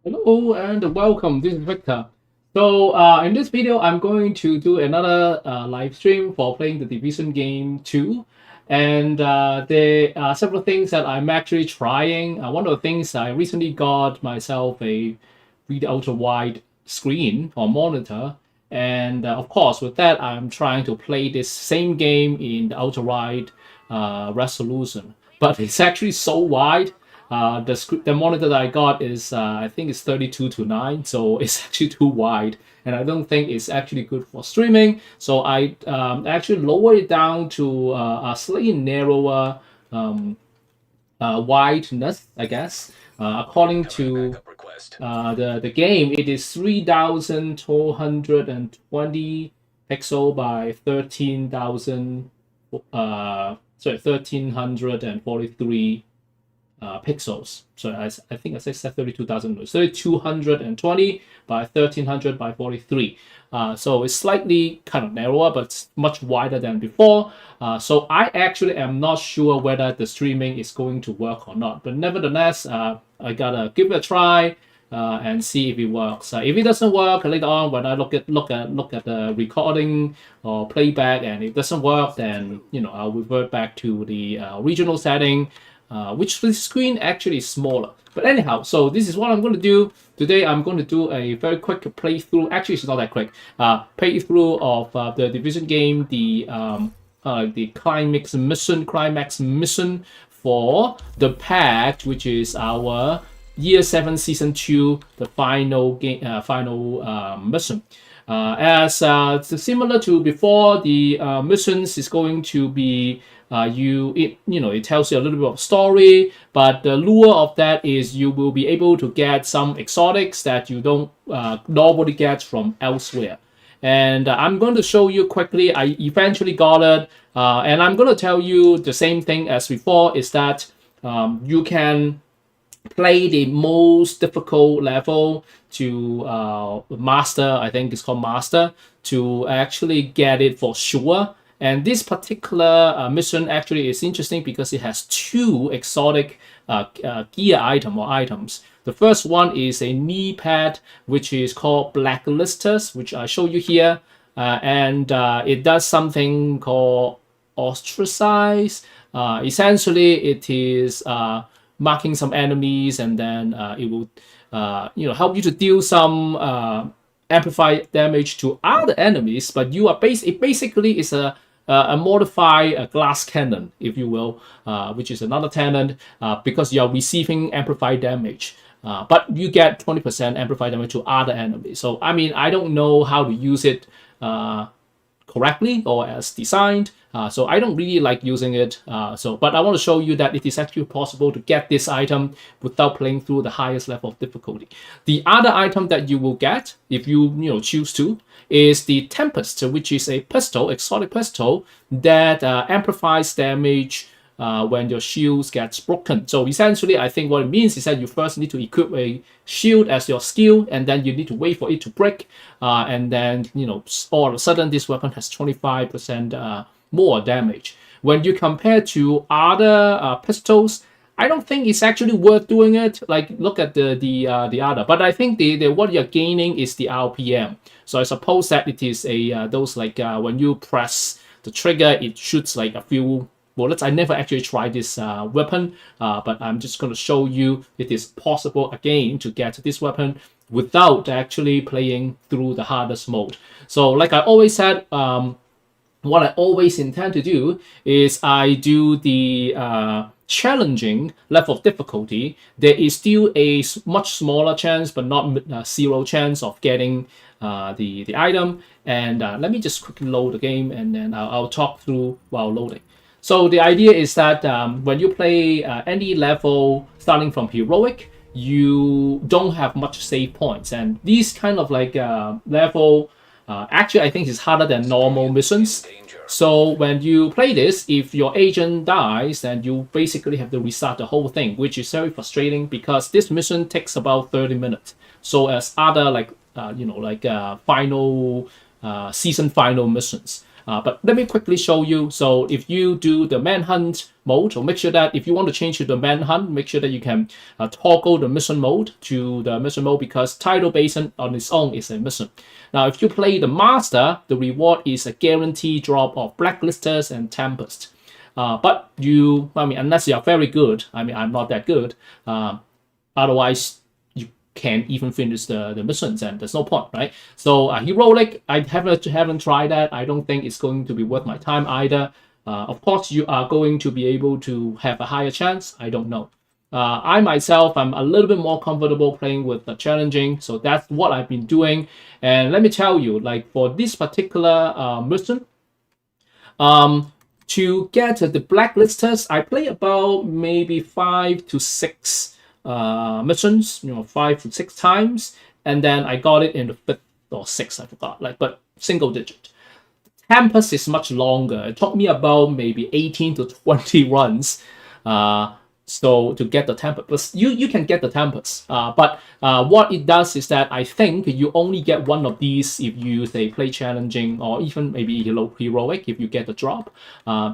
Hello and welcome. This is Victor. In this video, I'm going to do another live stream for playing the Division Game 2. And there are several things that I'm actually trying. One of the things I recently got myself a really ultra wide screen or monitor. And of course, with that, I'm trying to play this same game in the ultra wide resolution. But it's actually so wide the monitor that I got is I think it's 32 to 9, so it's actually too wide, and I don't think it's actually good for streaming. So I actually lower it down to a slightly narrower wideness, I guess. According to the game, it is 3,220 pixel by 13,000 1343 pixels. So I think I said 32,000. 3,220 by 1,300 by 43. So it's slightly kind of narrower, but it's much wider than before. So I actually am not sure whether the streaming is going to work or not. But nevertheless, I gotta give it a try. And see if it works. If it doesn't work later on, when I look at the recording or playback, and it doesn't work, then I'll revert back to the regional setting, which the screen actually is smaller. But anyhow, so this is what I'm going to do today. I'm going to do a very quick playthrough. Actually, it's not that quick. Playthrough of the Division game, the climax mission for the Pact, which is our Year 7 Season 2, the final game, final mission. As similar to before, the missions is going to be it tells you a little bit of story, but the lure of that is you will be able to get some exotics that you don't normally get from elsewhere. And I'm going to show you quickly. I eventually got it, and I'm going to tell you the same thing as before. Is that you can play the most difficult level to master. I think it's called master to actually get it for sure. And this particular mission actually is interesting because it has two exotic gear items. The first one is a knee pad, which is called Blacklisters, which I show you here. And it does something called ostracize. Essentially, it is marking some enemies, and then it will help you to deal some amplified damage to other enemies. But you are it basically is a modified glass cannon, if you will, which is another talent because you are receiving amplified damage. But you get 20% amplified damage to other enemies. So I mean, I don't know how to use it correctly or as designed. So I don't really like using it. But I want to show you that it is actually possible to get this item without playing through the highest level of difficulty. The other item that you will get, if you choose to, is the Tempest, which is a pistol, exotic pistol that amplifies damage when your shields gets broken. So essentially, I think what it means is that you first need to equip a shield as your skill, and then you need to wait for it to break, and then all of a sudden this weapon has 25% more damage. When you compare to other pistols, I don't think it's actually worth doing it. Like, look at the other, but I think the what you're gaining is the RPM. So I suppose that it is a those like when you press the trigger, it shoots like a few bullets. I never actually tried this weapon, but I'm just going to show you it is possible again to get this weapon without actually playing through the hardest mode. So like I always said, what I always intend to do is I do the challenging level of difficulty. There is still a much smaller chance, but not zero chance of getting the item. And let me just quickly load the game, and then I'll talk through while loading. So the idea is that when you play any level starting from heroic, you don't have much save points, and these kind of like level actually I think is harder than normal missions. So when you play this, if your agent dies, then you basically have to restart the whole thing, which is very frustrating because this mission takes about 30 minutes. So as other like final season final missions. But let me quickly show you. So if you do the manhunt mode, so make sure that if you want to change to the manhunt, make sure that you can toggle the mission mode to the mission mode, because Tidal Basin on its own is a mission. Now, if you play the master, the reward is a guaranteed drop of Blacklisters and Tempest. But unless you are very good, I'm not that good. Otherwise, you can't even finish the missions, and there's no point, right? So heroic, I haven't tried that. I don't think it's going to be worth my time either. Of course, you are going to be able to have a higher chance. I don't know. I myself, I'm a little bit more comfortable playing with the challenging, so that's what I've been doing. And let me tell you, like for this particular mission, to get the Blacklisters, I play about maybe 5 to 6 missions, 5 to 6 times, and then I got it in the 5th or 6th, I forgot, but single digit. Tempest is much longer. It took me about maybe 18 to 20 runs. So to get the Tempest, you can get the Tempest, but what it does is that I think you only get one of these if you say play challenging, or even maybe heroic if you get the drop.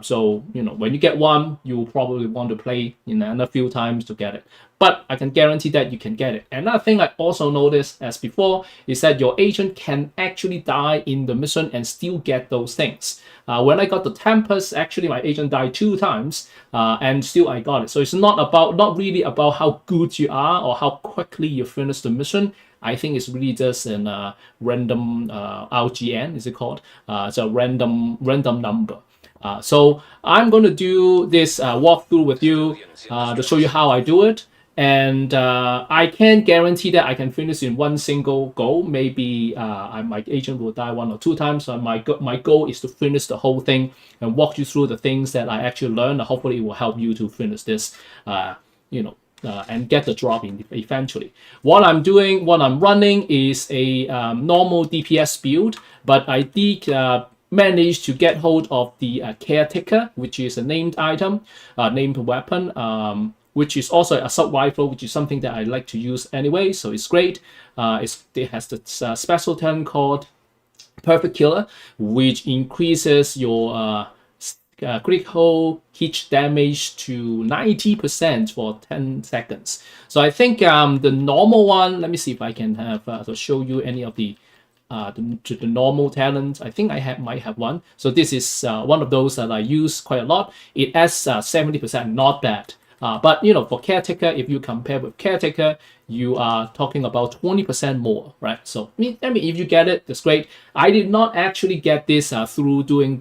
So when you get one, you probably want to play a few times to get it. But I can guarantee that you can get it. Another thing I also noticed as before is that your agent can actually die in the mission and still get those things. When I got the Tempest, actually my agent died 2 times, and still I got it. So it's not really about how good you are or how quickly you finish the mission. I think it's really just an random RGN, is it called? It's a random number. So I'm going to do this walkthrough with you to show you how I do it. And I can't guarantee that I can finish in one single go. Maybe my agent will die 1 or 2 times. So my goal is to finish the whole thing and walk you through the things that I actually learned. Hopefully, it will help you to finish this, and get the drop eventually. What I'm running is a normal DPS build, but I did manage to get hold of the Caretaker, which is a named item, named weapon, which is also a assault rifle, which is something that I like to use anyway, so it's great. It has the special talent called Perfect Killer, which increases your critical hit damage to 90% for 10 seconds. So I think the normal one, let me see if I can have to show you any of the normal talents. I think I might have one. So this is one of those that I use quite a lot. It adds 70%, not bad. But for Caretaker, if you compare with Caretaker, you are talking about 20% more, right? So if you get it, that's great. I did not actually get this through doing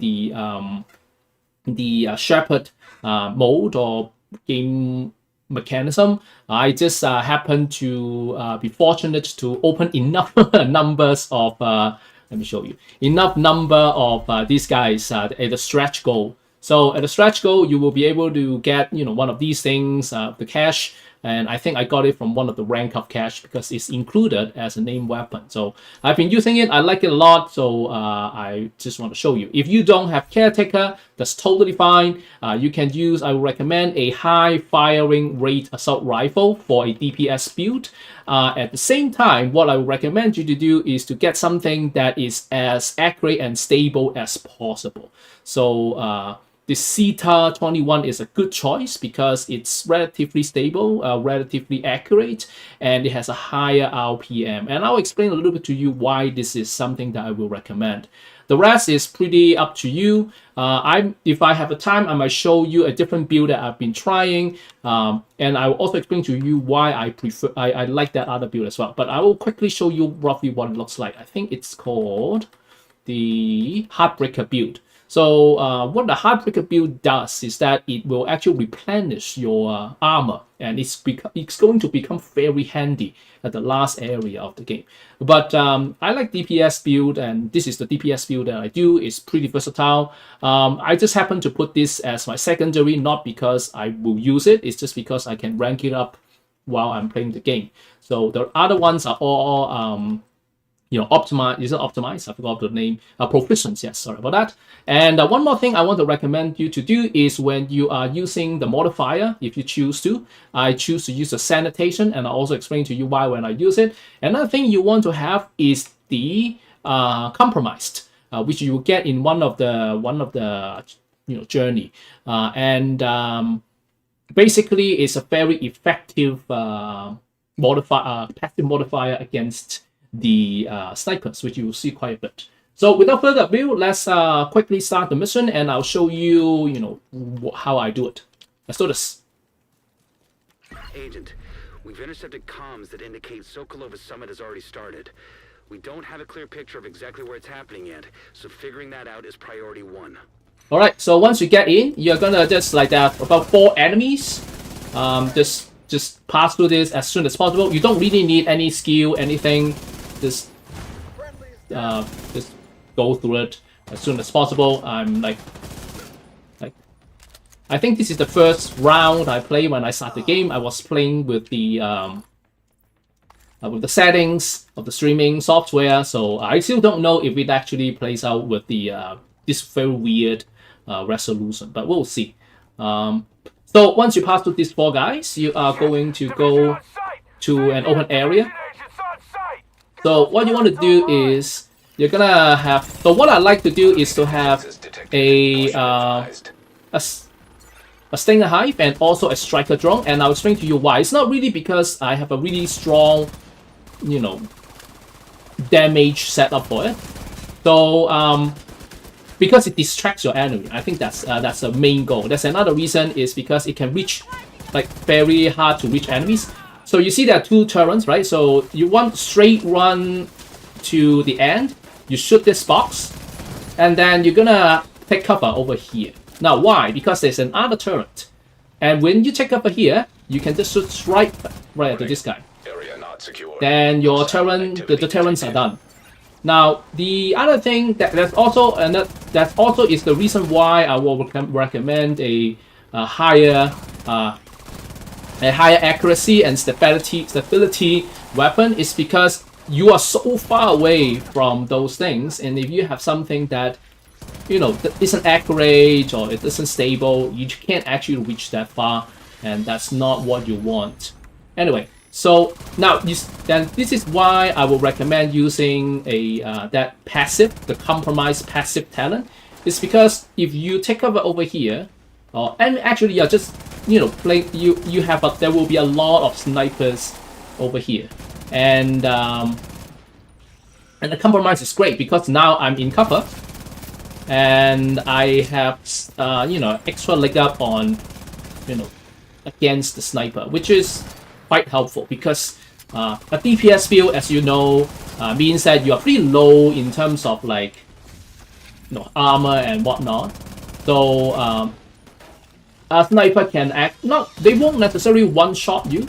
the Shepherd mode or game mechanism. I just happened to be fortunate to open enough numbers of let me show you enough number of these guys at the stretch goal. So at the stretch goal, you will be able to get one of these things, the cash, and I think I got it from one of the rank of cash because it's included as a named weapon. So I've been using it, I like it a lot, so I just want to show you. If you don't have Caretaker, that's totally fine. You can use, I would recommend a high firing rate assault rifle for a DPS build. At the same time, what I would recommend you to do is to get something that is as accurate and stable as possible. So the CETA 21 is a good choice because it's relatively stable, relatively accurate, and it has a higher RPM. And I'll explain a little bit to you why this is something that I will recommend. The rest is pretty up to you. If I have the time, I might show you a different build that I've been trying, and I will also explain to you why I like that other build as well. But I will quickly show you roughly what it looks like. I think it's called the Heartbreaker build. So what the Heartbreaker build does is that it will actually replenish your armor, and it's going to become very handy at the last area of the game. But I like DPS build, and this is the DPS build that I do. It's pretty versatile. I just happen to put this as my secondary, not because I will use it. It's just because I can rank it up while I'm playing the game. So the other ones are all optimized. Is it optimized? I forgot the name. Proficient. Yes, sorry about that. And one more thing I want to recommend you to do is when you are using the modifier, if you choose to, I choose to use the sanitation, and I'll also explain to you why when I use it. Another thing you want to have is the compromised. which you will get in one of the journey, and basically it's a very effective passive modifier against the snipers, which you will see quite a bit. So without further ado, let's quickly start the mission, and I'll show you, how I do it. Let's do this. Agent, we've intercepted comms that indicate Sokolova's summit has already started. We don't have a clear picture of exactly where it's happening yet, so figuring that out is priority 1. All right, so once you get in, you're gonna just like that about 4 enemies. Just pass through this as soon as possible. You don't really need any skill, anything. Just go through it as soon as possible. I'm I think this is the first round I play when I start the game. I was playing with the settings of the streaming software, so I still don't know if it actually plays out with the this very weird resolution, but we'll see. So once you pass through these 4 guys, you are going to go to an open area. So what you want to do is you're gonna have. So what I like to do is to have a Stinger Hive and also a Striker Drone, and I'll explain to you why. It's not really because I have a really strong, damage setup for it. So because it distracts your enemy, I think that's the main goal. That's another reason is because it can reach very hard to reach enemies. So you see there are 2 turrets, right? So you want straight run to the end. You shoot this box, and then you're gonna take cover over here. Now, why? Because there's another turret, and when you take cover here, you can just shoot right at this guy. Area not secure. Then your turret, the turrets are done. Now, the other thing that's also is the reason why I will recommend a higher accuracy and stability weapon is because you are so far away from those things, and if you have something that that isn't accurate or it isn't stable, you can't actually reach that far, and that's not what you want. Anyway, so now then this is why I will recommend using that passive, the compromised passive talent. It's because if you take cover over here, and actually you're just play you have there will be a lot of snipers over here, and the compromise is great because now I'm in cover. And I have, extra leg up on, against the sniper, which is quite helpful because a DPS build, as you know, means that you are pretty low in terms of armor and whatnot. So a sniper can they won't necessarily one-shot you,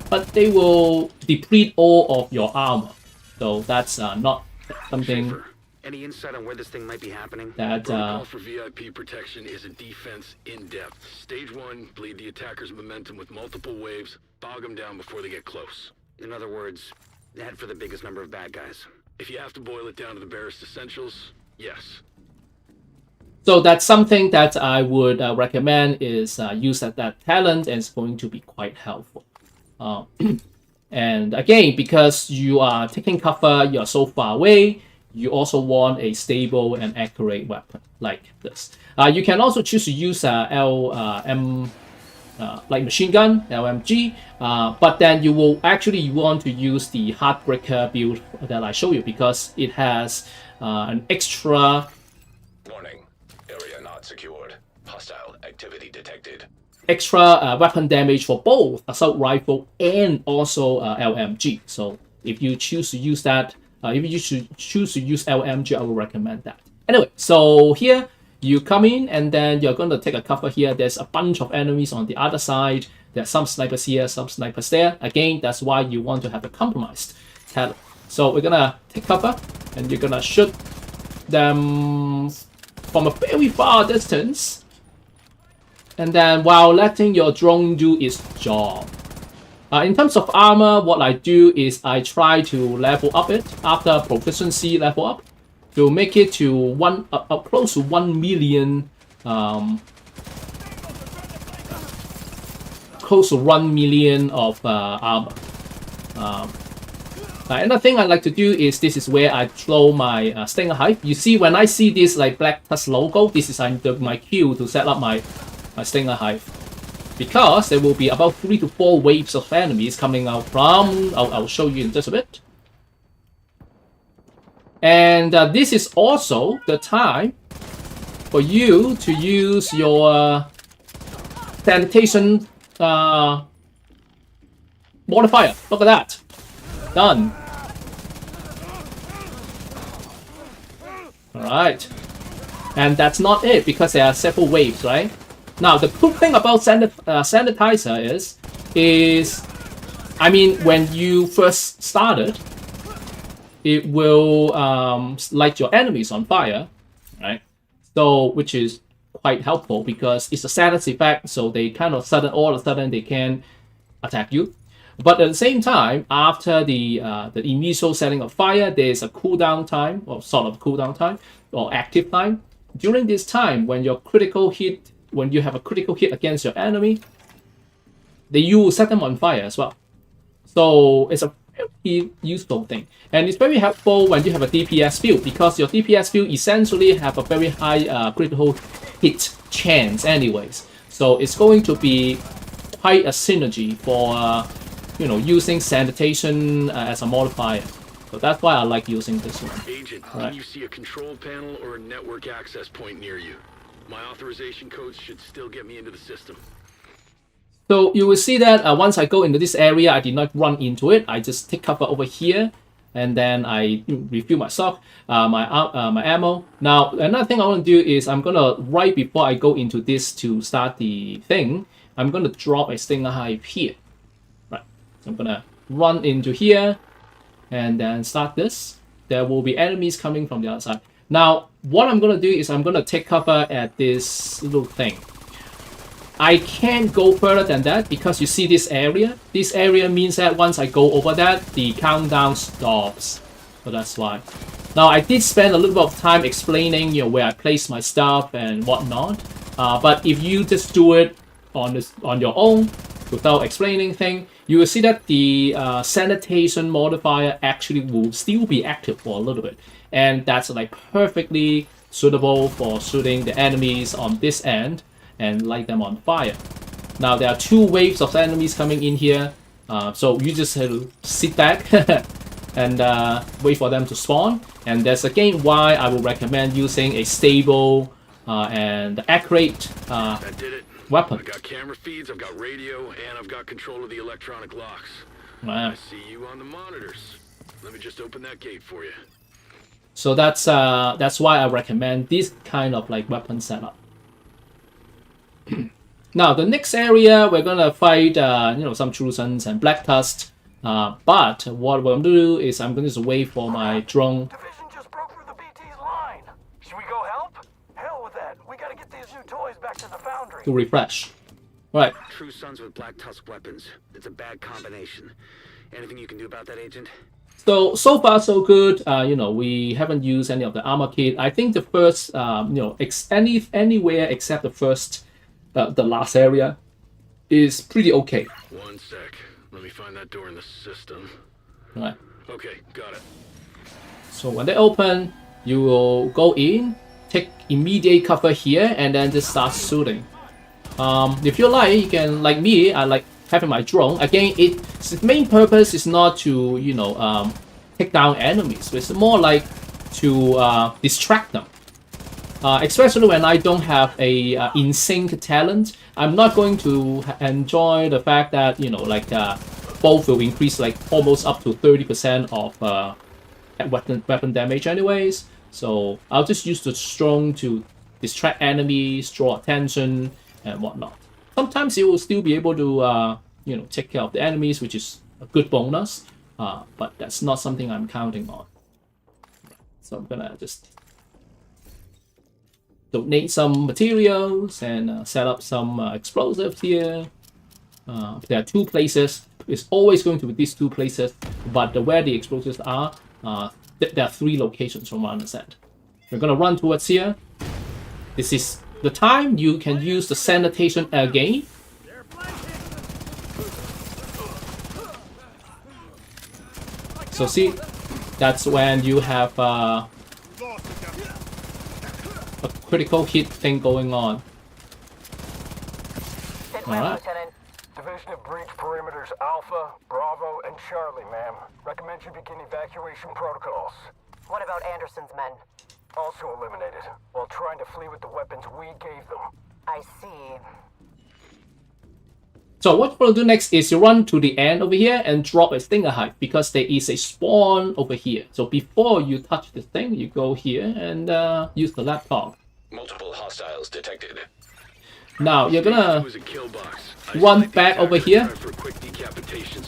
but they will deplete all of your armor. So that's not something. Any insight on where this thing might be happening? That Protocol for VIP protection is a defense in depth. Stage 1, bleed the attacker's momentum with multiple waves, bog them down before they get close. In other words, head for the biggest number of bad guys. If you have to boil it down to the barest essentials, yes. So that's something that I would recommend is use that talent, and it's going to be quite helpful. And again, because you are taking cover, you are so far away, you also want a stable and accurate weapon like this. You can also choose to use like machine gun, LMG, but then you will actually want to use the Heartbreaker build that I show you because it has an extra. Warning, area not secured. Hostile activity detected. Extra weapon damage for both assault rifle and also LMG. So if you choose to use that, if you choose to use LMG, I will recommend that. Anyway, so here you come in and then you're going to take a cover here. There's a bunch of enemies on the other side. There's some snipers here, some snipers there. Again, that's why you want to have a compromised talent. So we're gonna take cover and you're gonna shoot them from a very far distance, and then while letting your drone do its job. In terms of armor, what I do is I try to level up it after proficiency level up to make it to close to 1 million, close to 1 million of armor. Another thing I like to do is this is where I throw my Stinger Hive. You see, when I see this like Blacklisters logo, this is my queue to set up my Stinger Hive. Because there will be about 3 to 4 waves of enemies coming out from... I'll show you in just a bit. And this is also the time for you to use your sanitation modifier. Look at that. Done. Alright. And that's not it, because there are several waves, right? Now, the cool thing about sanitizer is, I mean, when you first started, it will light your enemies on fire, right? So, which is quite helpful because it's a status effect, so they kind of all of a sudden they can attack you. But at the same time, after the initial setting of fire, there's a cooldown time, or sort of cooldown time, or active time. During this time, when you have a critical hit against your enemy, you will set them on fire as well. So it's a very useful thing. And it's very helpful when you have a DPS build, because your DPS build essentially have a very high critical hit chance anyways. So it's going to be quite a synergy for using sanitation as a modifier. So that's why I like using this one. Agent, when you see a control panel or a network access point near you, my authorization codes should still get me into the system. So you will see that once I go into this area, I did not run into it. I just take cover over here, and then I refill my stock, my ammo. Now, another thing I want to do is I'm gonna, right before I go into this to start the thing, I'm gonna drop a Stinger Hive here. Right. So I'm gonna run into here, and then start this. There will be enemies coming from the other side. Now, what I'm gonna do is I'm gonna take cover at this little thing. I can't go further than that because you see this area. This area means that once I go over that, the countdown stops. So that's why. Now, I did spend a little bit of time explaining, where I place my stuff and whatnot. But if you just do it on your own without explaining things, you will see that the sanitation modifier actually will still be active for a little bit. And that's like perfectly suitable for shooting the enemies on this end and light them on fire. Now there are 2 waves of enemies coming in here, so you just have to sit back and wait for them to spawn. And that's again why I would recommend using a stable and accurate weapon. I got camera feeds, I've got radio, and I've got control of the electronic locks. Wow. I see you on the monitors. Let me just open that gate for you. So that's why I recommend this kind of like weapon setup. Now the next area we're gonna fight some Trusons and Black Tusk. But what I'm gonna do is I'm gonna just wait for my drone. Division just broke through the BT's line. Should we go help? Hell with that. We gotta get these new toys back to the foundry. To refresh. Right. True Sons with Black Tusk weapons. It's a bad combination. Anything you can do about that, Agent? So far so good. We haven't used any of the armor kit. I think the first, anywhere except the first, the last area, is pretty okay. One sec. Let me find that door in the system. Right. Okay, got it. So when they open, you will go in, take immediate cover here, and then just start shooting. If you like, you can, like me, I like having my drone. Again, its main purpose is not to, take down enemies. It's more like to distract them. Especially when I don't have a in-sync talent, I'm not going to enjoy the fact that, both will increase like almost up to 30% of weapon damage anyways. So I'll just use the drone to distract enemies, draw attention, and whatnot. Sometimes you will still be able to, take care of the enemies, which is a good bonus. But that's not something I'm counting on. So I'm gonna just donate some materials and set up some explosives here. There are 2 places. It's always going to be these 2 places, but where the explosives are, there are 3 locations from what I understand. We're gonna run towards here. This is the time you can use the sanitation again. So see, that's when you have a critical hit thing going on. Alright. Division of breach perimeters Alpha, Bravo, and Charlie, ma'am. Recommend you begin evacuation protocols. What about Anderson's men? Also eliminated, while trying to flee with the weapons we gave them. I see. So what you're going to do next is you run to the end over here and drop a stinger hive because there is a spawn over here. So before you touch this thing, you go here and use the laptop. Multiple hostiles detected. Now you're gonna run back over here.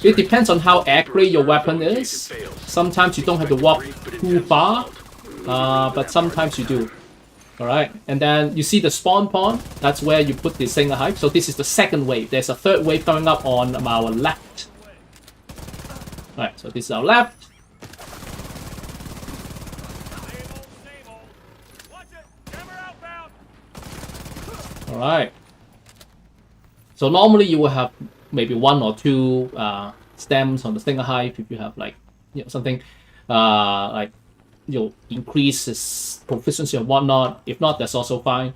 It depends on how accurate your weapon is. Sometimes you don't have to walk too far, but sometimes you do. Alright, and then you see the spawn point. That's where you put the stinger hive. So this is the second wave. There's a third wave coming up on our left. Alright, so this is our left. Alright. So normally you will have maybe 1 or 2 stems on the stinger hive if you have like something like increase its proficiency and whatnot. If not, that's also fine.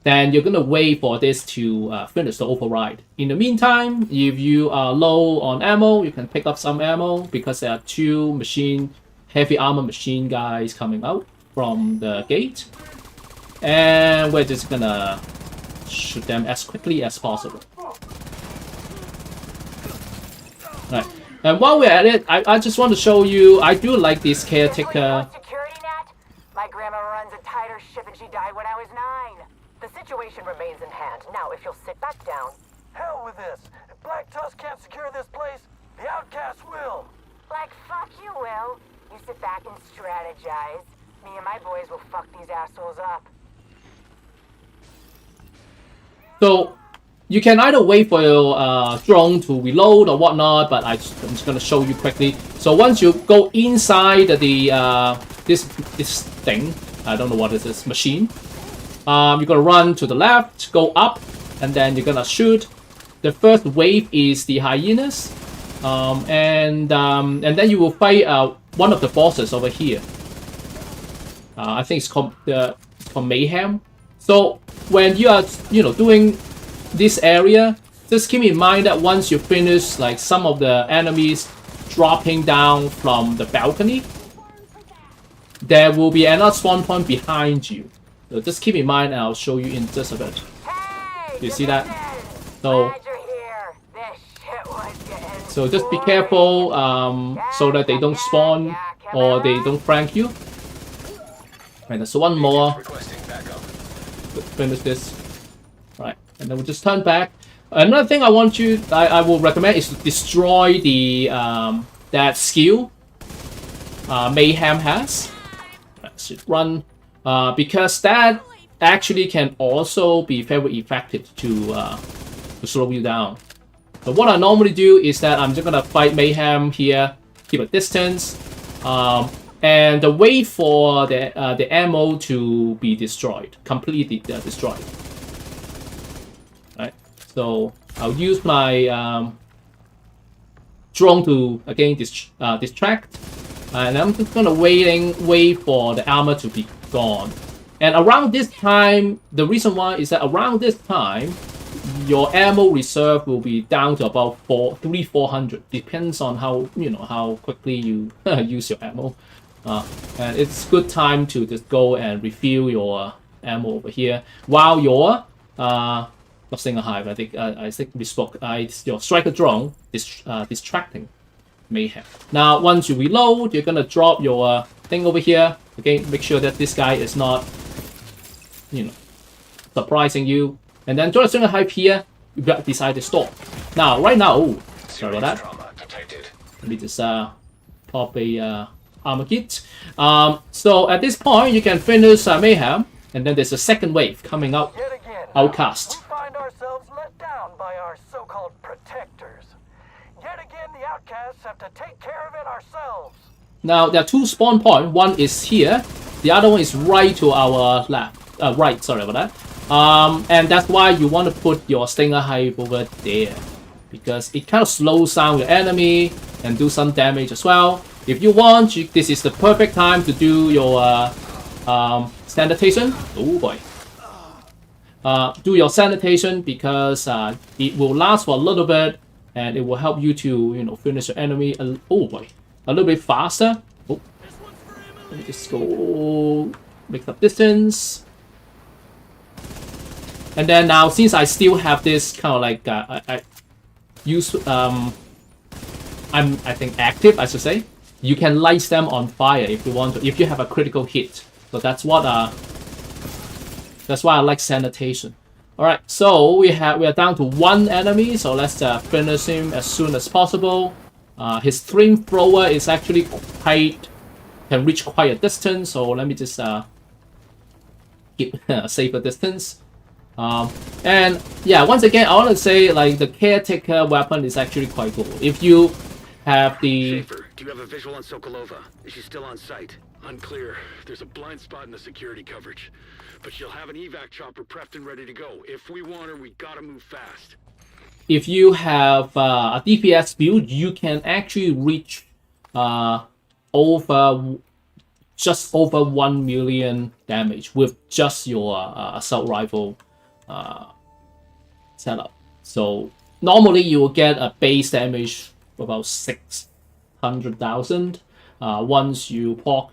Then you're gonna wait for this to finish the override. In the meantime, if you are low on ammo, you can pick up some ammo because there are 2 heavy armor machine guys coming out from the gate. And we're just gonna shoot them as quickly as possible. Right. And while we're at it, I just want to show you, I do like this caretaker. Security net? My grandma runs a tighter ship and she died when I was 9. The situation remains in hand. Now, if you'll sit back down. Hell with this. If Black Tusk can't secure this place, the Outcasts will. Like, fuck you, Will. You sit back and strategize. Me and my boys will fuck these assholes up. So you can either wait for your drone to reload or whatnot, but I'm just gonna show you quickly. So once you go inside the this thing, I don't know what is this machine. You're gonna run to the left, go up, and then you're gonna shoot. The first wave is the hyenas, and then you will fight one of the bosses over here. I think it's called Mayhem. So when you are doing this area, just keep in mind that once you finish like some of the enemies dropping down from the balcony, there will be another spawn point behind you. So just keep in mind, and I'll show you in just a bit. Hey, You see that? So, So just be careful so that they don't spawn or they don't flank you. And there's one more. Finish this. Right, and then we'll just turn back. Another thing I will recommend is to destroy the that skill Mayhem has. Should run because that actually can also be very effective to slow you down. So what I normally do is that I'm just gonna fight Mayhem here, keep a distance, and wait for the ammo to be destroyed, completely destroyed. Right. So I'll use my drone to again distract, and I'm just gonna wait for the armor to be gone. And around this time, the reason why is that around this time, your ammo reserve will be down to about 300-400. Depends on how quickly you use your ammo. And it's good time to just go and refill your ammo over here while you're not saying a hive. I think we spoke. Your striker drone is distracting Mayhem. Now once you reload, you're gonna drop your thing over here. Again, make sure that this guy is not surprising you. And then join a striker hive here. You got decide to stop. Now right now, sorry about that. Let me just pop a armor kit. So at this point, you can finish Mayhem, and then there's a second wave coming out. Yet again, Outcast. we find ourselves let down by our so-called protectors. Yet again, the Outcasts have to take care of it ourselves. Now there are 2 spawn points. One is here. The other one is right to our left. Right. Sorry about that. And that's why you want to put your stinger hive over there, because it kind of slows down your enemy. and do some damage as well. If you want, this is the perfect time to do your sanitation. Oh boy. Do your sanitation because it will last for a little bit and it will help you to finish your enemy a little bit faster. Oh, let me just go make up distance. And then now, since I still have this kind of like I think active, I should say. You can light them on fire if you want to, if you have a critical hit. So that's why I like sanitation. All right, so we are down to 1 enemy. So let's finish him as soon as possible. His flamethrower is actually can reach quite a distance. So let me just keep a safer distance. And yeah, once again, I want to say like the caretaker weapon is actually quite cool. If you have the Schaefer, do you have a visual on Sokolova? Is she still on site? Unclear. There's a blind spot in the security coverage. But she'll have an evac chopper prepped and ready to go. If we want her, we gotta move fast. If you have a DPS build, you can actually reach just over 1 million damage with just your assault rifle setup. So normally you will get a base damage of about 600,000. Once you proc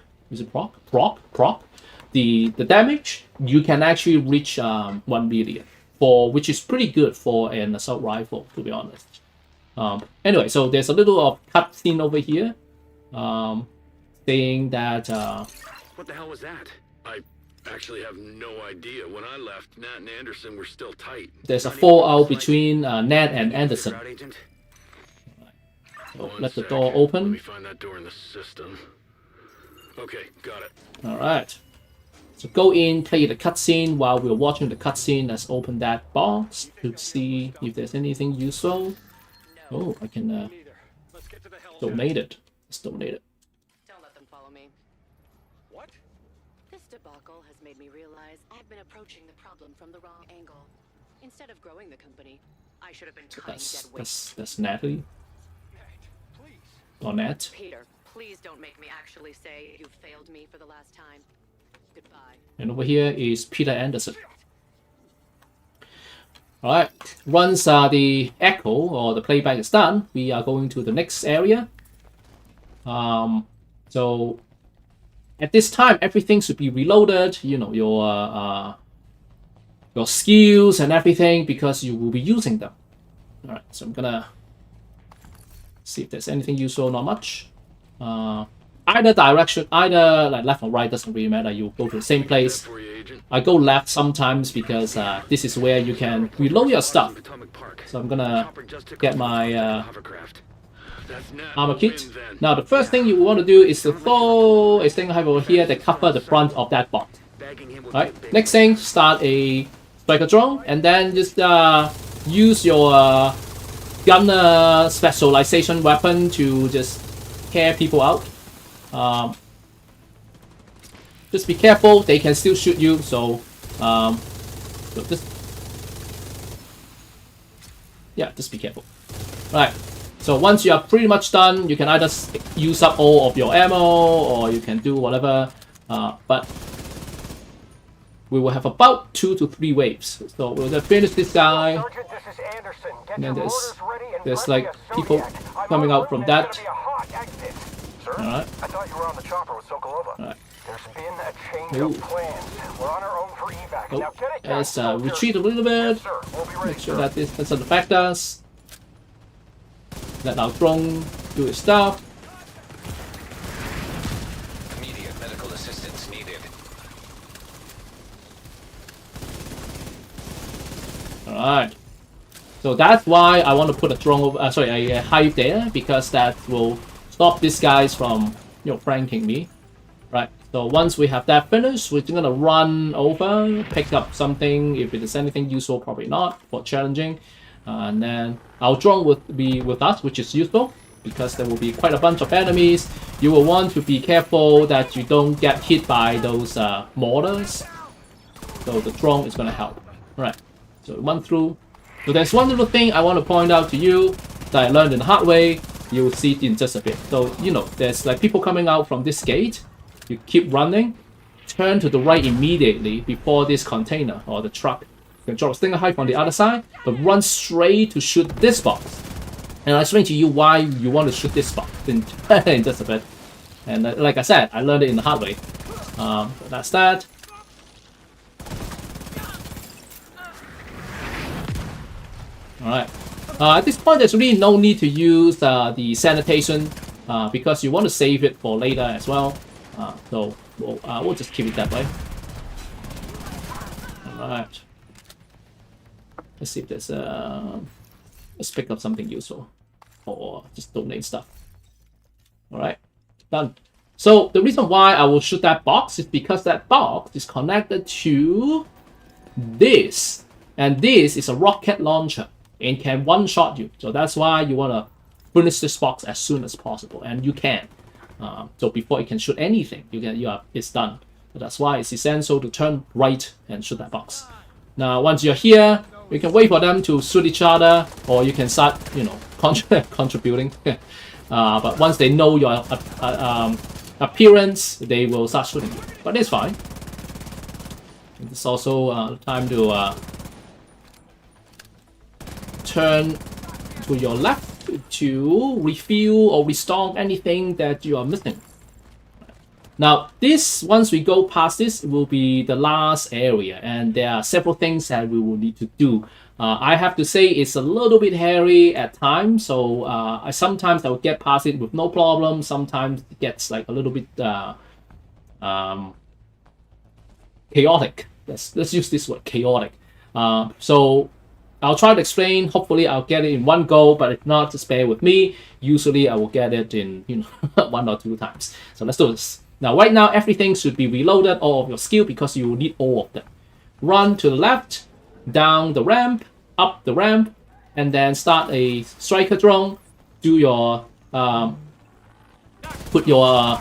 the damage, you can actually reach 1 million, which is pretty good for an assault rifle, to be honest. Anyway, so there's a little of cutscene over here, saying that What the hell was that? I actually have no idea. When I left, Nat and Anderson were still tight. there's a fallout between Ned and Anderson. Route agent? So One let the sec. door Let open. me find that door in the system. Okay, got it. All right. So go in, play the cutscene. While we're watching the cutscene, let's open that box to see if there's anything useful. Oh, I can donate it. Let's donate it. Don't let them follow me. What? This debacle has made me realize I've been approaching the problem from the wrong angle. Instead of growing the company, I should have been cutting dead weight. That's Natalie or Nat. Peter, please don't make me actually say you failed me for the last time. Goodbye. And over here is Peter Anderson. Alright, once the echo or the playback is done, we are going to the next area. So at this time, everything should be reloaded, your skills and everything, because you will be using them. Alright, so I'm gonna see if there's anything useful, not much. Either direction, either like left or right, doesn't really matter. You go to the same place. For you, Agent. I go left sometimes because this is where you can reload your stuff. So I'm gonna get my That's Nat. armor We'll kit. win then. Now the first thing you want to do is to throw a thing I have over here that cover the front of that bot. Right. Next thing, start a striker drone, and then just use your gunner specialization weapon to just tear people out. Just be careful; they can still shoot you. So just be careful. Right. So once you are pretty much done, you can either use up all of your ammo or you can do whatever. But we will have about 2 to 3 waves. So we'll just finish this guy. Sergeant, this is Anderson. Get And then your there's orders ready and there's bring me like a people Zodiac. I'm coming on out route from and there's that. gonna be a hot exit. Sir, Alright. I thought you were on the chopper with Sokolova. Alright. There's been a change Ooh. of plans. We're on our own for evac. Oh, Now get it done, let's soldier. retreat a little bit. Yes, sir. We'll be ready, Make sure sir. that this doesn't affect us. Let our drone do its stuff. Immediate medical assistance needed. Alright. So that's why I want to put a drone over, a hive there, because that will stop these guys from, flanking me. Right. So once we have that finished, we're gonna run over, pick up something. If it is anything useful, probably not for challenging. And then our drone will be with us, which is useful because there will be quite a bunch of enemies. You will want to be careful that you don't get hit by those mortars. So the drone is gonna help. Right. So run through. So there's one little thing I want to point out to you that I learned in the hard way. you'll see it in just a bit. So, you know, there's like people coming out from this gate. You keep running, turn to the right immediately before this container or the truck. You can drop a stinger high from the other side, but run straight to shoot this box. And I'll explain to you why you want to shoot this box in just a bit. And like I said, I learned it in the hard way. That's that. Alright. At this point, there's really no need to use the sanitation because you want to save it for later as well. So we'll just keep it that way. Alright. Let's see if there's let's pick up something useful or just donate stuff. Alright, done. So the reason why I will shoot that box is because that box is connected to this, and this is a rocket launcher and can one-shot you. So that's why you want to finish this box as soon as possible, and you can. So before it can shoot anything, it's done. So that's why it's essential to turn right and shoot that box. Now, once you're here, you can wait for them to shoot each other, or you can start, you know, contributing. But once they know your appearance, they will start shooting you. But it's fine. It's also time to turn to your left to refuel or restock anything that you are missing. Now, this, once we go past this, will be the last area, and there are several things that we will need to do. I have to say it's a little bit hairy at times, so sometimes I will get past it with no problem. Sometimes it gets like a little bit chaotic. Let's use this word, chaotic. So I'll try to explain. Hopefully I'll get it in one go, but if not, just bear with me. Usually I will get it in 1 or 2 times. So let's do this. Now right now everything should be reloaded, all of your skill, because you will need all of them. Run to the left, down the ramp, up the ramp, and then start a striker drone. Do your put your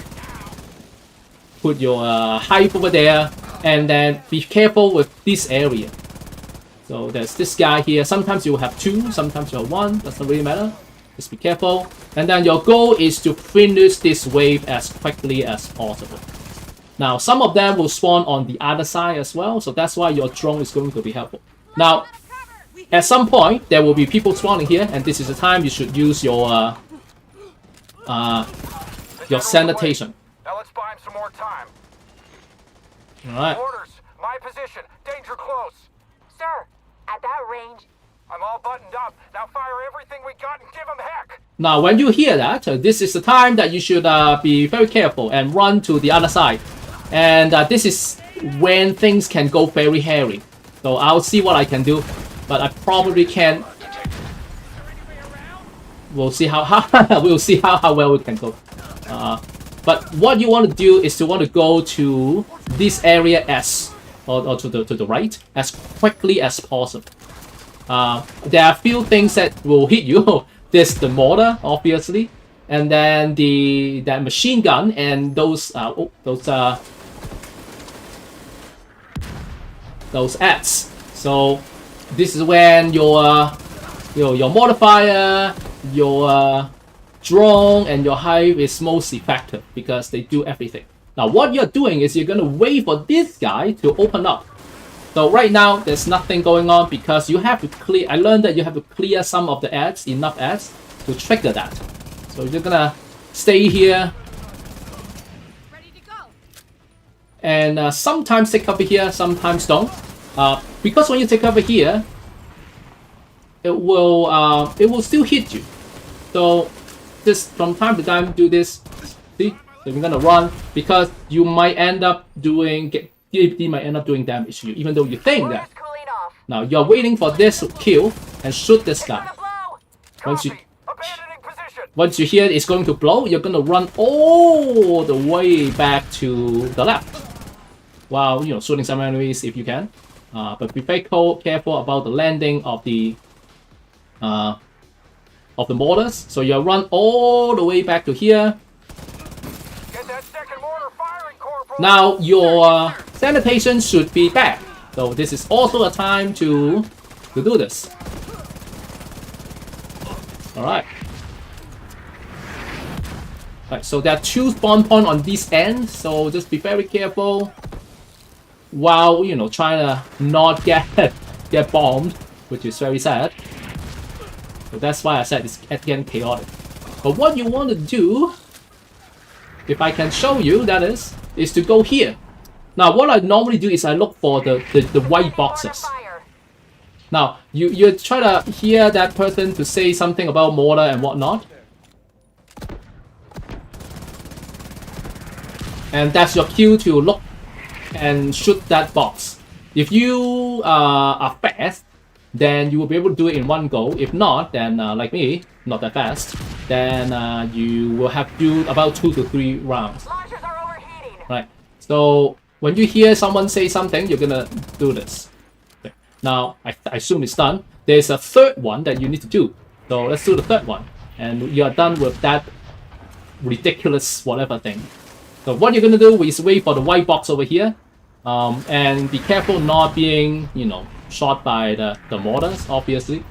hive over there, and then be careful with this area. So there's this guy here. Sometimes you will have 2, sometimes you have 1. Doesn't really matter. Just be careful. And then your goal is to finish this wave as quickly as possible. Now, some of them will spawn on the other side as well, so that's why your drone is going to be helpful. Now, at some point, there will be people spawning here, and this is the time you should use your sanitation. Now let's buy him some more time. Alright. Orders, my position, danger close. Sir, at that range... I'm all buttoned up. Now fire everything we got and give him heck. Now, when you hear that, this is the time that you should be very careful and run to the other side. And this is when things can go very hairy. So I'll see what I can do, but I probably can't. We'll see how well we can go. But what you want to do is to want to go to this area or to the right as quickly as possible. There are a few things that will hit you. There's the mortar, obviously, and then that machine gun and those ads. So this is when your mortar fire, your drone, and your hive is most effective because they do everything. Now what you're doing is you're gonna wait for this guy to open up. So right now, there's nothing going on because you have to clear. I learned that you have to clear some of the ads, enough ads, to trigger that. So you're gonna stay here. Ready to go. And sometimes take cover here, sometimes don't. Because when you take cover here, it will still hit you. So just from time to time do this. See? So you're gonna run because you might end up doing damage to you, even though you think that. Now you're waiting for this to kill and shoot this guy. Once you hear it's going to blow, you're gonna run all the way back to the left, while shooting some enemies if you can. But be very careful about the landing of the mortars. So you run all the way back to here. Now your sanitation should be back, so this is also a time to do this. All right. Right, so there are 2 spawn points on this end, so just be very careful while, you know, trying to not get bombed, which is very sad. So that's why I said it's getting chaotic. But what you want to do, if I can show you, that is to go here. Now, what I normally do is I look for the white boxes. Now, you try to hear that person to say something about mortar and whatnot. And that's your cue to look and shoot that box. If you are fast, then you will be able to do it in one go. If not, then like me, not that fast, then you will have to do about 2 to 3 rounds. Launchers are overheating. Right. So when you hear someone say something, you're gonna do this. Okay. Now I assume it's done. There's a third one that you need to do. So let's do the third one, and you are done with that ridiculous whatever thing. So what you're gonna do is wait for the white box over here, and be careful not being, you know, shot by the mortars, obviously,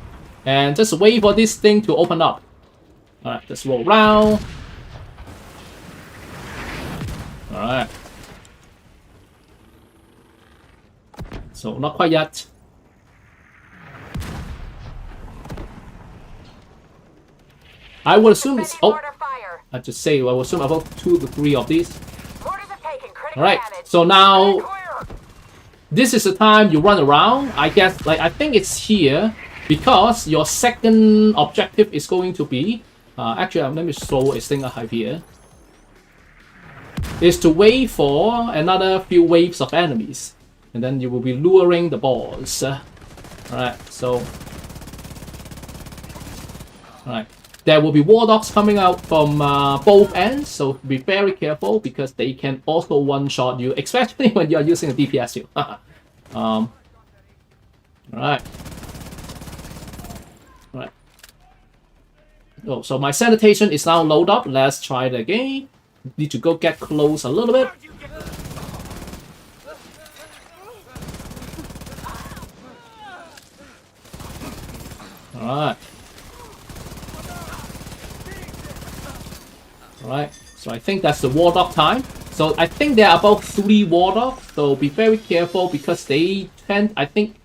and just wait for this thing to open up. All right, just roll around. All right. So not quite yet. I would assume it's I just say I will assume about 2 to 3 of these. All right. So now this is the time you run around. I guess, like, I think it's here because your second objective is going to be actually let me throw a stinger hive here. Is to wait for another few waves of enemies, and then you will be luring the boss. All right. So all right. There will be war dogs coming out from both ends, so be very careful because they can also one-shot you, especially when you are using a DPS shield. Alright. Alright. Oh, so my sanitation is now loaded up. Let's try it again. Need to go get close a little bit. Alright. Alright, so I think that's the war dog time. So I think there are about 3 war dogs, so be very careful because they tend, I think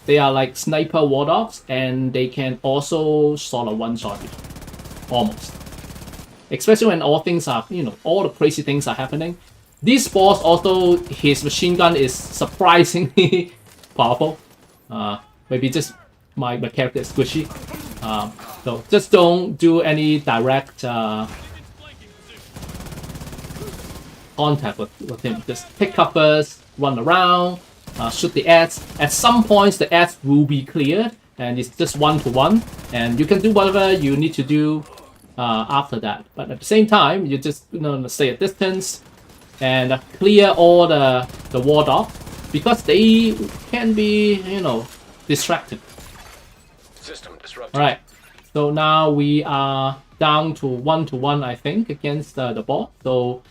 they are like sniper war dogs, and they can also sort of one-shot you. Almost. Especially when all things are, you know, all the crazy things are happening. This boss also, his machine gun is surprisingly powerful. Maybe just my character is squishy. So just don't do any direct contact with him. Just pick up first, run around, shoot the ads. At some points the ads will be cleared and it's just 1-to-1, and you can do whatever you need to do after that. But at the same time, you just, you know, stay at distance and clear all the war dogs because they can be, you know, distracted. System disrupted. Alright, so now we are down to 1-to-1, I think, against the boss. So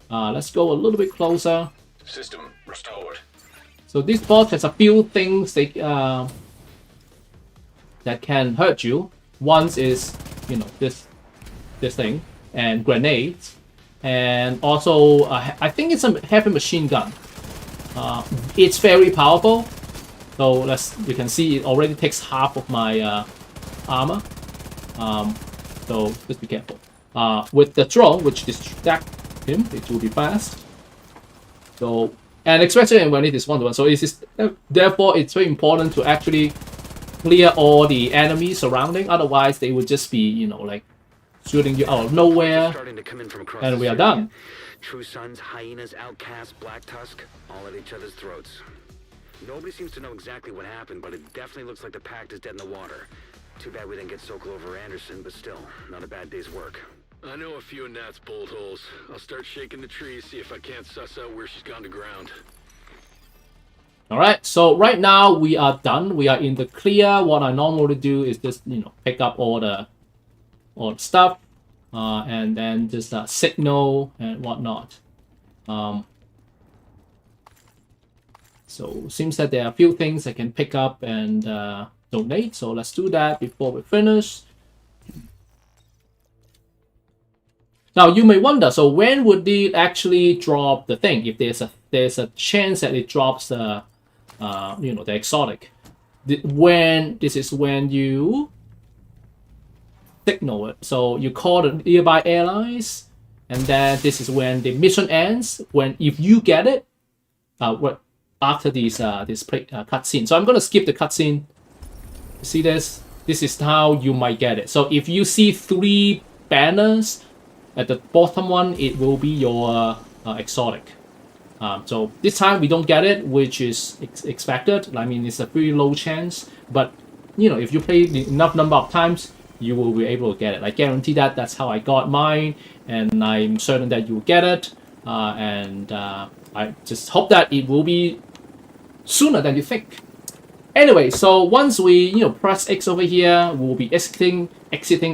let's go a little bit closer. System restored. So this boss has a few things that can hurt you. One is, you know, this thing, and grenades, and also I think it's a heavy machine gun. It's very powerful. So you can see it already takes half of my armor. So just be careful. With the drone, which distracts him, it will be fast. So, and especially when it is 1-to-1, so it is, therefore it's very important to actually clear all the enemies surrounding. Otherwise, they would just be, you know, like shooting you out of nowhere, and we are done. True Sons, Hyenas, Outcasts, Black Tusk, all at each other's throats. Nobody seems to know exactly what happened, but it definitely looks like the Pact is dead in the water. Too bad we didn't get Sokol over Anderson, but still, not a bad day's work. I know a few of Nat's bolt holes. I'll start shaking the trees, see if I can't suss out where she's gone to ground. Alright, so right now we are done. We are in the clear. What I normally do is just, you know, pick up all the stuff, and then just signal and whatnot. So seems that there are a few things I can pick up and donate. So let's do that before we finish. Now you may wonder, so when would it actually drop the thing? If there's a chance that it drops the the exotic. This is when you signal it. So you call the nearby allies, and then this is when the mission ends. If you get it, after this cutscene. So I'm gonna skip the cutscene. See this? This is how you might get it. So if you see 3 banners at the bottom one, it will be your exotic. So this time we don't get it, which is expected. I mean, it's a pretty low chance, but if you play enough number of times, you will be able to get it. I guarantee that. That's how I got mine, and I'm certain that you will get it. I just hope that it will be sooner than you think. Anyway, so once we press X over here, we'll be exiting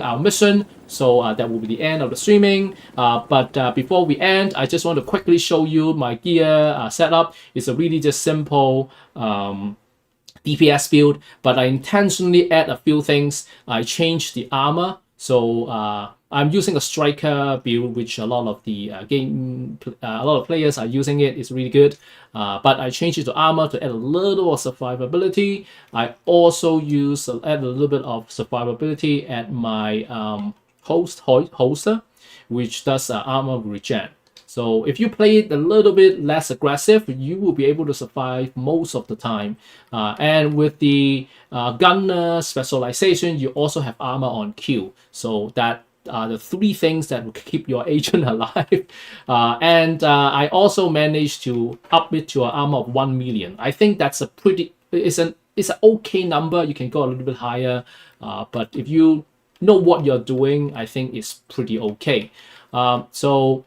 our mission. So that will be the end of the streaming. But before we end, I just want to quickly show you my gear setup. It's a really just simple DPS build, but I intentionally add a few things. I changed the armor. So I'm using a striker build, which a lot of the a lot of players are using it. It's really good. But I changed it to armor to add a little of survivability. I also add a little bit of survivability at my holster, which does armor regen. So if you play it a little bit less aggressive, you will be able to survive most of the time. And with the gunner specialization, you also have armor on Q. So that are the 3 things that will keep your agent alive. I also managed to up it to an armor of 1 million. I think that's it's an okay number. You can go a little bit higher, but if you know what you're doing, I think it's pretty okay. So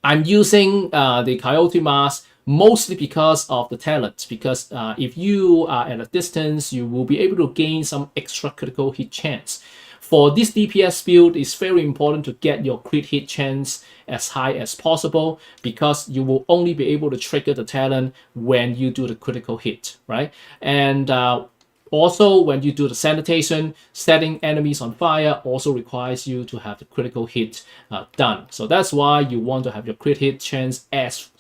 I'm using the Coyote Mask mostly because of the talent, because if you are at a distance, you will be able to gain some extra critical hit chance. For this DPS build, it's very important to get your crit hit chance as high as possible, because you will only be able to trigger the talent when you do the critical hit, right? And also, when you do the sanitation, setting enemies on fire also requires you to have the critical hit done. So that's why you want to have your crit hit chance as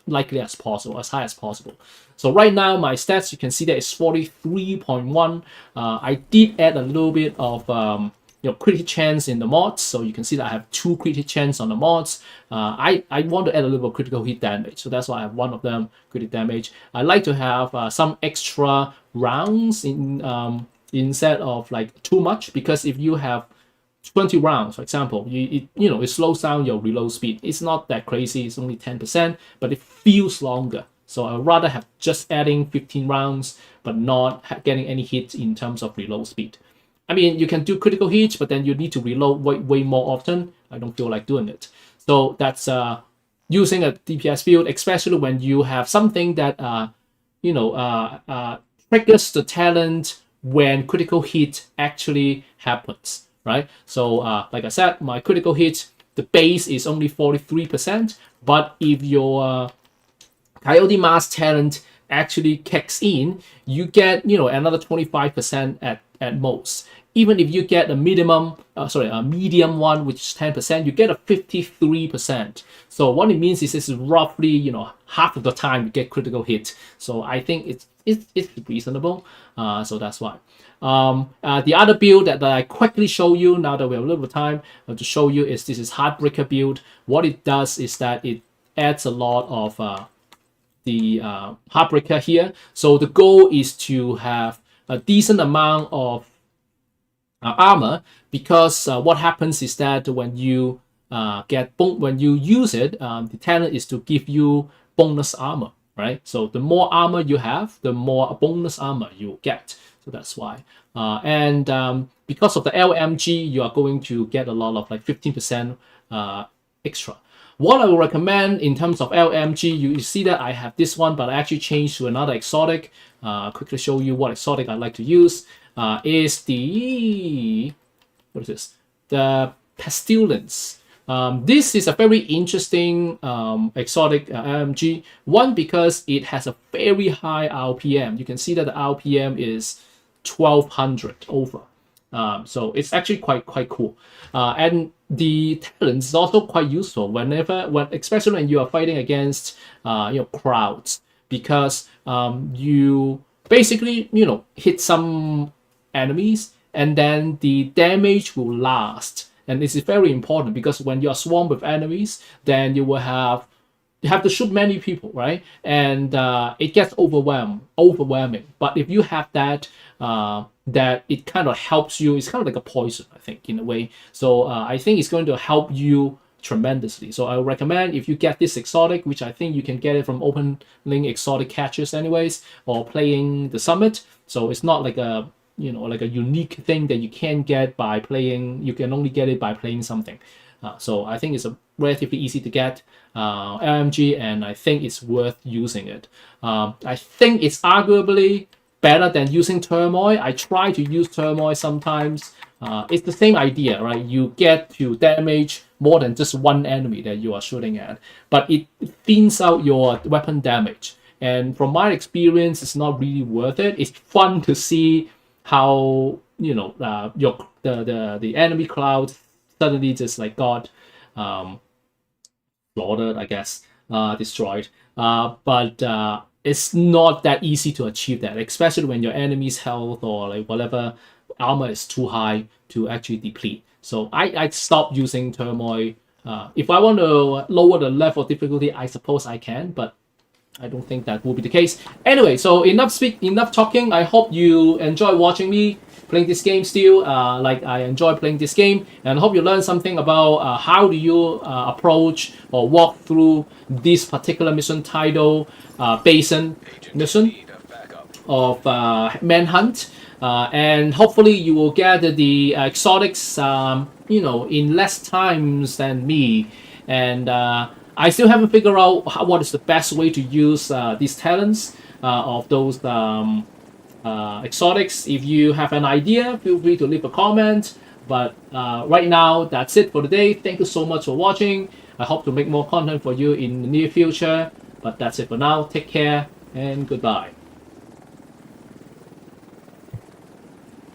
likely as possible, as high as possible. So right now, my stats, you can see that it's 43.1. I did add a little bit of crit hit chance in the mods. So you can see that I have 2 crit hit chance on the mods. I want to add a little bit of critical hit damage. So that's why I have 1 of them, crit hit damage. I like to have some extra rounds instead of like too much, because if you have 20 rounds, for example, it slows down your reload speed. It's not that crazy, it's only 10%, but it feels longer. So I'd rather have just adding 15 rounds, but not getting any hits in terms of reload speed. I mean, you can do critical hits, but then you need to reload way more often. I don't feel like doing it. So that's using a DPS build, especially when you have something that triggers the talent when critical hit actually happens, right? So like I said, my critical hit, the base is only 43%, but if your Coyote Mask talent actually kicks in, you get another 25% at most. Even if you get a medium one, which is 10%, you get a 53%. So what it means is it's roughly half of the time you get critical hit. So I think it's reasonable. So that's why. The other build that I quickly show you now that we have a little bit of time to show you is this is Heartbreaker build. What it does is that it adds a lot of the Heartbreaker here. So the goal is to have a decent amount of armor, because what happens is that when you use it, the talent is to give you bonus armor, right? So the more armor you have, the more bonus armor you get. So that's why. Because of the LMG, you are going to get a lot of like 15% extra. What I will recommend in terms of LMG, you see that I have this one, but I actually changed to another exotic. Quickly show you what exotic I like to use. Is the the Pestilence. This is a very interesting exotic LMG. One, because it has a very high RPM. You can see that the RPM is 1200 over. So it's actually quite cool. And the talent is also quite useful especially when you are fighting against crowds, because you basically hit some enemies and then the damage will last. And this is very important because when you are swarmed with enemies, then you have to shoot many people, right? And it gets overwhelming. But if you have that, that it kind of helps you. It's kind of like a poison, I think, in a way. So I think it's going to help you tremendously. So I would recommend, if you get this exotic, which I think you can get it from opening exotic catches anyways, or playing the summit. So it's not like a like a unique thing that you can't get by playing. You can only get it by playing something. So I think it's a relatively easy to get LMG, and I think it's worth using it. I think it's arguably better than using Turmoil. I try to use Turmoil sometimes. It's the same idea, right? You get to damage more than just one enemy that you are shooting at, but it thins out your weapon damage. And from my experience, it's not really worth it. It's fun to see how the enemy cloud suddenly just like got slaughtered, I guess, destroyed. But it's not that easy to achieve that, especially when your enemy's health or like whatever armor is too high to actually deplete. So I stopped using Turmoil. If I want to lower the level of difficulty, I suppose I can, but I don't think that will be the case. Anyway, so enough talking. I hope you enjoy watching me playing this game still, like I enjoy playing this game, and I hope you learned something about how do you approach or walk through this particular mission, Tidal Basin mission of Manhunt, and hopefully you will get the exotics, in less times than me, and I still haven't figured out what is the best way to use these talents of those exotics. If you have an idea, feel free to leave a comment. But right now, that's it for today. Thank you so much for watching. I hope to make more content for you in the near future. But that's it for now. Take care and goodbye.